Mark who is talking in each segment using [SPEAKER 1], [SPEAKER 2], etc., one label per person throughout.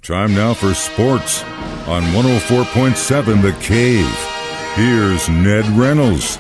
[SPEAKER 1] Time now for sports on 104.7 The Cave. Here's Ned Reynolds.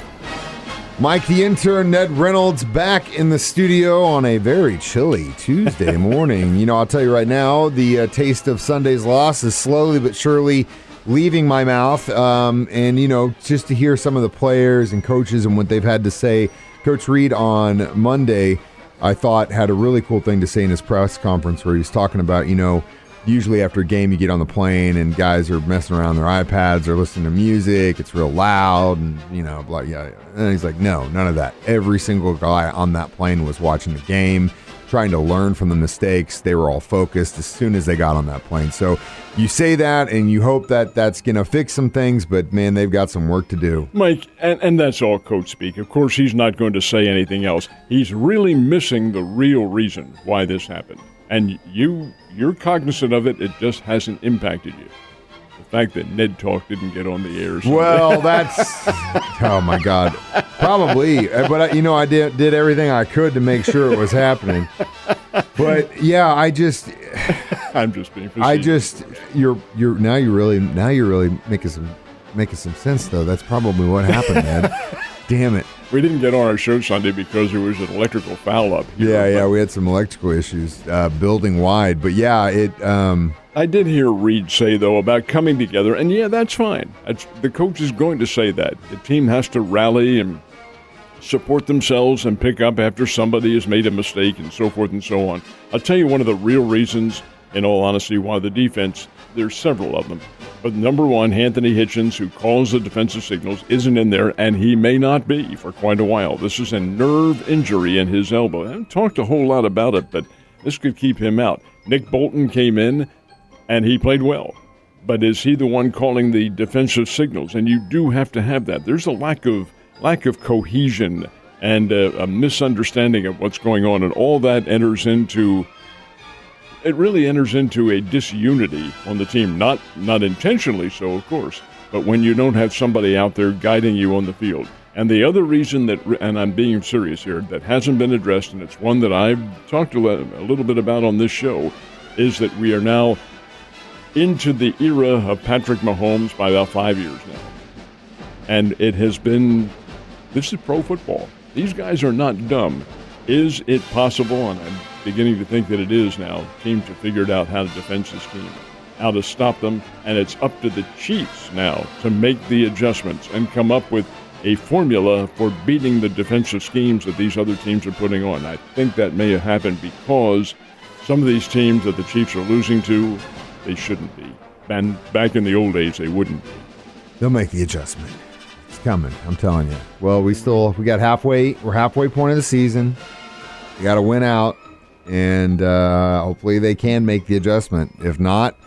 [SPEAKER 2] Mike, the intern, Ned Reynolds, back in the studio on a very chilly Tuesday morning. You know, I'll tell you right now, the taste of Sunday's loss is slowly but surely leaving my mouth. And, you know, just to hear some of the players and coaches and what they've had to say. Coach Reed on Monday, I thought, had a really cool thing to say in his press conference where he was talking about, you know, usually after a game you get on the plane and guys are messing around their iPads or listening to music. It's real loud and, you know, blah, yeah. And he's like, no, none of that. Every single guy on that plane was watching the game, trying to learn from the mistakes. They were all focused as soon as they got on that plane. So you say that and you hope that that's going to fix some things, but, man, they've got some work to do.
[SPEAKER 3] Mike, and that's all coach speak. Of course, he's not going to say anything else. He's really missing the real reason why this happened. And you're cognizant of it. It just hasn't impacted you. The fact that Ned Talk didn't get on the air.
[SPEAKER 2] Well, that's oh my God, probably. But you know, I did everything I could to make sure it was happening. But yeah, I'm just
[SPEAKER 3] being facetious.
[SPEAKER 2] You're really making some sense though. That's probably what happened, Ned. Damn it.
[SPEAKER 3] We didn't get on our show Sunday because there was an electrical foul up here.
[SPEAKER 2] Yeah, we had some electrical issues building wide. But yeah,
[SPEAKER 3] I did hear Reed say, though, about coming together, and yeah, that's fine. The coach is going to say that. The team has to rally and support themselves and pick up after somebody has made a mistake and so forth and so on. I'll tell you one of the real reasons, in all honesty, why the defense, there's several of them. But number one, Anthony Hitchens, who calls the defensive signals, isn't in there, and he may not be for quite a while. This is a nerve injury in his elbow. I haven't talked a whole lot about it, but this could keep him out. Nick Bolton came in, and he played well. But is he the one calling the defensive signals? And you do have to have that. There's a lack of cohesion and a misunderstanding of what's going on, and all that really enters into a disunity on the team. Not intentionally so, of course, but when you don't have somebody out there guiding you on the field. And the other reason that, and I'm being serious here, that hasn't been addressed, and it's one that I've talked a little bit about on this show, is that we are now into the era of Patrick Mahomes by about 5 years now. And it has been, this is pro football. These guys are not dumb. Is it possible, and I'm beginning to think that it is now, teams have figured out how to defend this team, how to stop them, and it's up to the Chiefs now to make the adjustments and come up with a formula for beating the defensive schemes that these other teams are putting on. I think that may have happened because some of these teams that the Chiefs are losing to, they shouldn't be. And back in the old days, they wouldn't be.
[SPEAKER 2] They'll make the adjustment. It's coming, I'm telling you. Well, we're halfway point of the season. We got to win out, and hopefully they can make the adjustment. If not,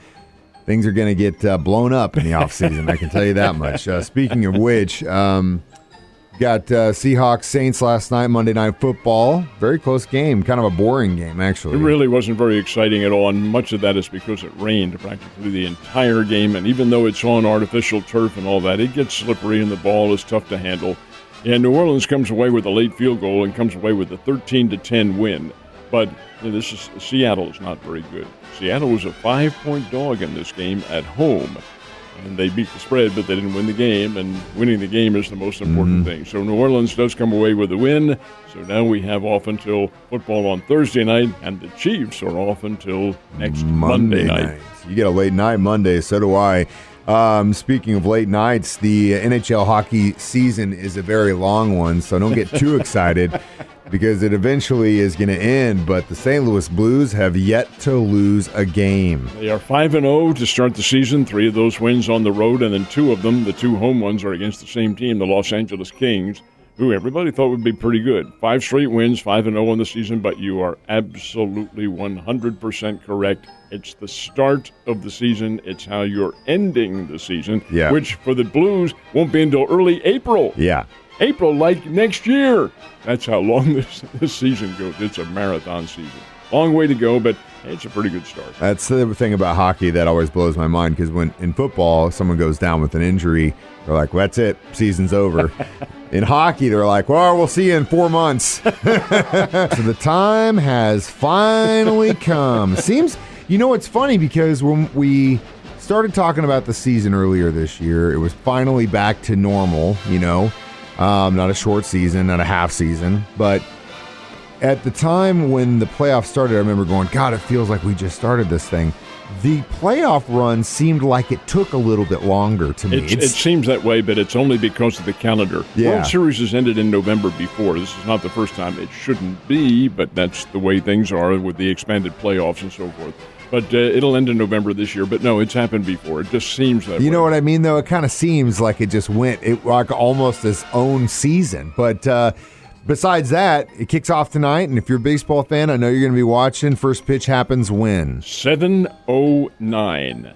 [SPEAKER 2] things are going to get blown up in the offseason. I can tell you that much. Speaking of which, got Seahawks Saints last night, Monday Night Football. Very close game, kind of a boring game, actually.
[SPEAKER 3] It really wasn't very exciting at all, and much of that is because it rained practically the entire game, and even though it's on artificial turf and all that, it gets slippery and the ball is tough to handle. And New Orleans comes away with a late field goal and comes away with a 13-10 win. But Seattle is not very good. Seattle was a 5-point dog in this game at home. And they beat the spread, but they didn't win the game. And winning the game is the most important thing. So New Orleans does come away with a win. So now we have off until football on Thursday night. And the Chiefs are off until next Monday night.
[SPEAKER 2] You get a late night Monday, so do I. Speaking of late nights, the NHL hockey season is a very long one, so don't get too excited because it eventually is going to end. But the St. Louis Blues have yet to lose a game.
[SPEAKER 3] They are 5-0 to start the season. 3 of those wins on the road, and then 2 of them, the 2 home ones, are against the same team, the Los Angeles Kings, who everybody thought would be pretty good. 5 straight wins, 5-0 on the season, but you are absolutely 100% correct. It's the start of the season. It's how you're ending the season, which for the Blues won't be until early April.
[SPEAKER 2] Yeah.
[SPEAKER 3] April, like next year. That's how long this season goes. It's a marathon season. Long way to go, but it's a pretty good start.
[SPEAKER 2] That's the thing about hockey that always blows my mind, because when in football, someone goes down with an injury, they're like, well, that's it, season's over. In hockey, they're like, well, we'll see you in 4 months. So the time has finally come. Seems You know, it's funny because when we started talking about the season earlier this year, it was finally back to normal, not a short season, not a half season. But at the time when the playoffs started, I remember going, God, it feels like we just started this thing. The playoff run seemed like it took a little bit longer to me.
[SPEAKER 3] It seems that way, but it's only because of the calendar.
[SPEAKER 2] Yeah.
[SPEAKER 3] World Series has ended in November before. This is not the first time. It shouldn't be, but that's the way things are with the expanded playoffs and so forth. But it'll end in November this year. But no, it's happened before. It just seems that way.
[SPEAKER 2] You know what I mean, though? It kind of seems like it just went like almost its own season. But besides that, it kicks off tonight, and if you're a baseball fan, I know you're going to be watching. First pitch happens when?
[SPEAKER 3] 7:09.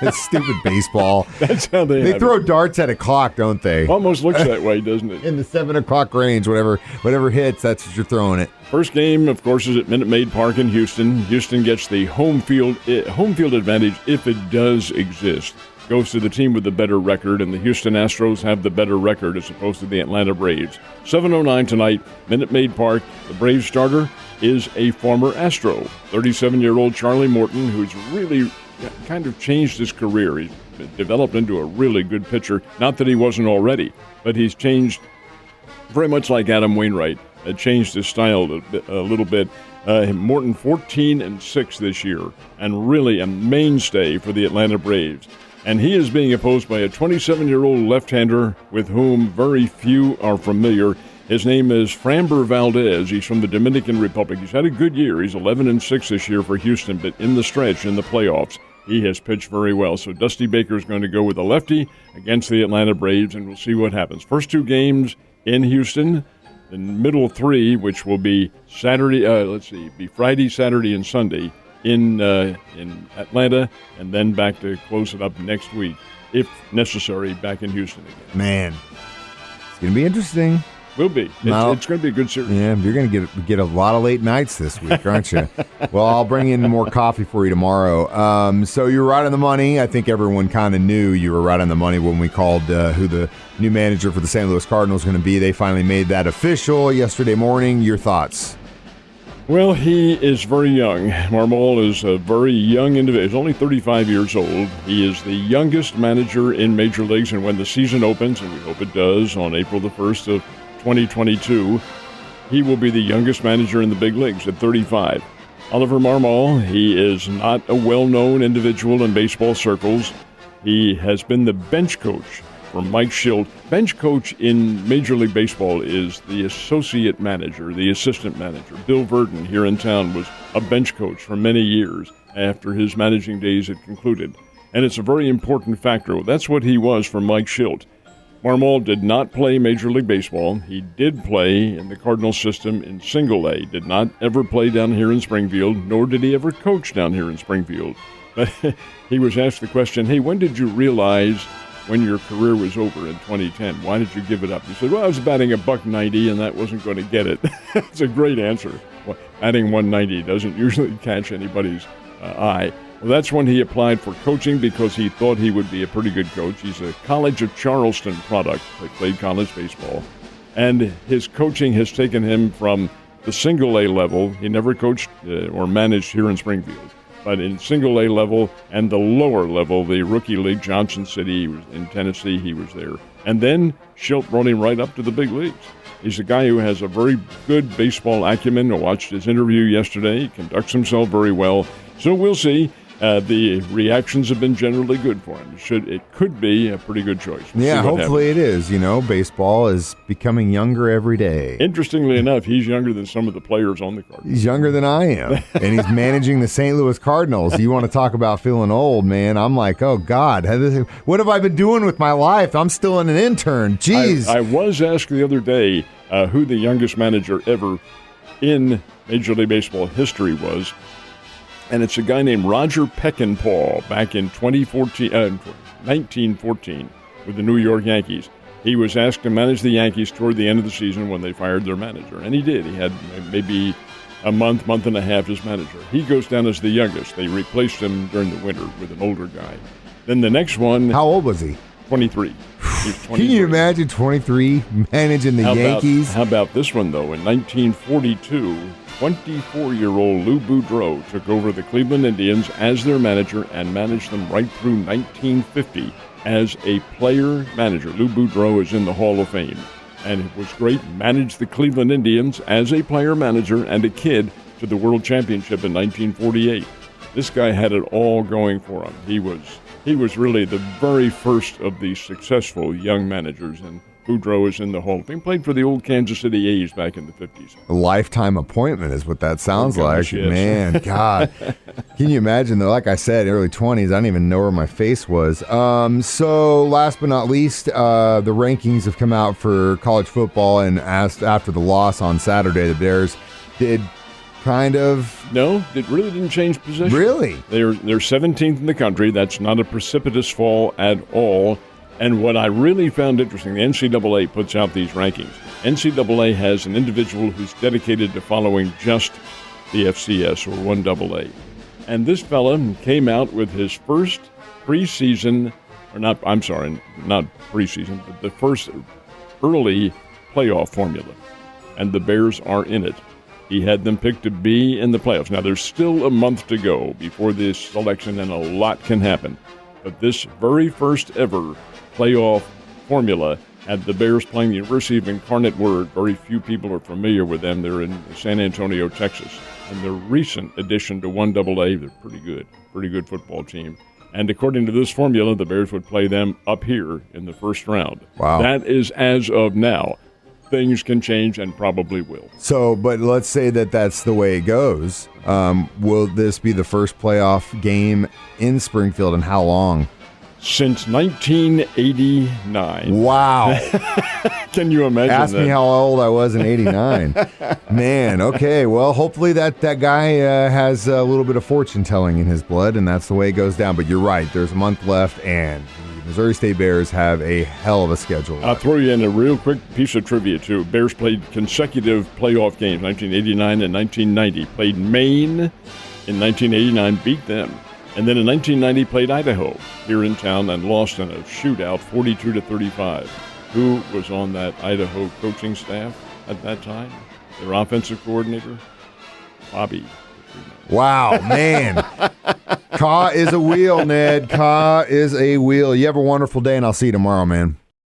[SPEAKER 2] It's stupid baseball.
[SPEAKER 3] That's how they
[SPEAKER 2] throw darts at a clock, don't they?
[SPEAKER 3] Almost looks that way, doesn't it?
[SPEAKER 2] In the 7 o'clock range, whatever hits, that's what you're throwing it.
[SPEAKER 3] First game, of course, is at Minute Maid Park in Houston. Houston gets the home field advantage if it does exist. Goes to the team with the better record, and the Houston Astros have the better record as opposed to the Atlanta Braves. 7:09 tonight, Minute Maid Park. The Braves starter is a former Astro, 37-year-old Charlie Morton, who's really kind of changed his career. He's developed into a really good pitcher. Not that he wasn't already, but he's changed very much like Adam Wainwright. Changed his style a little bit. Morton 14-6 this year, and really a mainstay for the Atlanta Braves. And he is being opposed by a 27-year-old left-hander with whom very few are familiar. His name is Framber Valdez. He's from the Dominican Republic. He's had a good year. He's 11-6 this year for Houston, but in the stretch, in the playoffs, he has pitched very well. So Dusty Baker is going to go with a lefty against the Atlanta Braves, and we'll see what happens. First two games in Houston. The middle three, which will be Friday, Saturday, and Sunday in Atlanta, and then back to close it up next week, if necessary, back in Houston again.
[SPEAKER 2] Man, it's going to be interesting.
[SPEAKER 3] Will be. It's going to be a good series.
[SPEAKER 2] Yeah, you're going to get a lot of late nights this week, aren't you? Well, I'll bring in more coffee for you tomorrow. So you're right on the money. I think everyone kind of knew you were right on the money when we called who the new manager for the St. Louis Cardinals is going to be. They finally made that official yesterday morning. Your thoughts?
[SPEAKER 3] Well, he is very young. Marmol is a very young individual. He's only 35 years old. He is the youngest manager in Major Leagues, and when the season opens, and we hope it does on April the 1st of 2022, he will be the youngest manager in the big leagues at 35. Oliver Marmol, he is not a well-known individual in baseball circles. He has been the bench coach for Mike Shildt. Bench coach in Major League Baseball is the associate manager, the assistant manager. Bill Verdon here in town was a bench coach for many years after his managing days had concluded. And it's a very important factor. That's what he was for Mike Shildt. Marmol did not play Major League Baseball. He did play in the Cardinals system in Single A. Did not ever play down here in Springfield, nor did he ever coach down here in Springfield. But he was asked the question, hey, when did you realize when your career was over in 2010? Why did you give it up? He said, well, I was batting $190, and that wasn't going to get it. It's a great answer. Well, batting 190 doesn't usually catch anybody's eye. Well, that's when he applied for coaching because he thought he would be a pretty good coach. He's a College of Charleston product. He played college baseball. And his coaching has taken him from the Single A level. He never coached or managed here in Springfield. But in Single A level and the lower level, the rookie league, Johnson City, he was in Tennessee, he was there. And then Shildt brought him right up to the big leagues. He's a guy who has a very good baseball acumen. I watched his interview yesterday. He conducts himself very well. So we'll see. The reactions have been generally good for him. It could be a pretty good choice.
[SPEAKER 2] Yeah, hopefully it is. You know, baseball is becoming younger every day.
[SPEAKER 3] Interestingly enough, he's younger than some of the players on the Cardinals.
[SPEAKER 2] He's younger than I am, and he's managing the St. Louis Cardinals. You want to talk about feeling old, man? I'm like, oh, God, what have I been doing with my life? I'm still an intern. Jeez.
[SPEAKER 3] I was asked the other day who the youngest manager ever in Major League Baseball history was. And it's a guy named Roger Peckinpah back in 1914 with the New York Yankees. He was asked to manage the Yankees toward the end of the season when they fired their manager. And he did. He had maybe a month and a half as manager. He goes down as the youngest. They replaced him during the winter with an older guy. Then the next one.
[SPEAKER 2] How old was he?
[SPEAKER 3] 23.
[SPEAKER 2] Can you imagine 23 managing the Yankees?
[SPEAKER 3] How about this one, though? In 1942, 24-year-old Lou Boudreau took over the Cleveland Indians as their manager and managed them right through 1950 as a player manager. Lou Boudreau is in the Hall of Fame, and it was great. Managed the Cleveland Indians as a player manager and a kid to the World Championship in 1948. This guy had it all going for him. He was really the very first of the successful young managers, and Boudreau is in the Hall of Fame. Played for the old Kansas City A's back in the 50s.
[SPEAKER 2] A lifetime appointment is what that sounds
[SPEAKER 3] gosh,
[SPEAKER 2] like.
[SPEAKER 3] yes.
[SPEAKER 2] Man, God. Can you imagine, though? Like I said, early 20s, I didn't even know where my face was. So last but not least, the rankings have come out for college football, and after the loss on Saturday, the Bears did kind of...
[SPEAKER 3] No, it really didn't change position.
[SPEAKER 2] Really?
[SPEAKER 3] They're 17th in the country. That's not a precipitous fall at all. And what I really found interesting, the NCAA puts out these rankings. NCAA has an individual who's dedicated to following just the FCS or 1AA. And this fella came out with his first preseason, or not preseason, but the first early playoff formula. And the Bears are in it. He had them picked to be in the playoffs. Now, there's still a month to go before this selection, and a lot can happen. But this very first ever playoff formula had the Bears playing the University of Incarnate Word. Very few people are familiar with them. They're in San Antonio, Texas. And the recent addition to 1AA, they're pretty good football team. And according to this formula, the Bears would play them up here in the first round.
[SPEAKER 2] Wow.
[SPEAKER 3] That is as of now. Things can change and probably will.
[SPEAKER 2] So, but let's say that that's the way it goes. Will this be the first playoff game in Springfield, and how long?
[SPEAKER 3] Since 1989.
[SPEAKER 2] Wow.
[SPEAKER 3] Can you imagine
[SPEAKER 2] Ask
[SPEAKER 3] that?
[SPEAKER 2] me how old I was in 89. Man, okay. Well, hopefully that guy has a little bit of fortune telling in his blood, and that's the way it goes down. But you're right. There's a month left, and the Missouri State Bears have a hell of a schedule.
[SPEAKER 3] I'll throw you in a real quick piece of trivia, too. Bears played consecutive playoff games, 1989 and 1990. Played Maine in 1989, beat them. And then in 1990, played Idaho here in town and lost in a shootout, 42-35. Who was on that Idaho coaching staff at that time? Their offensive coordinator? Bobby.
[SPEAKER 2] Wow, man. Caw is a wheel, Ned. Caw is a wheel. You have a wonderful day, and I'll see you tomorrow, man.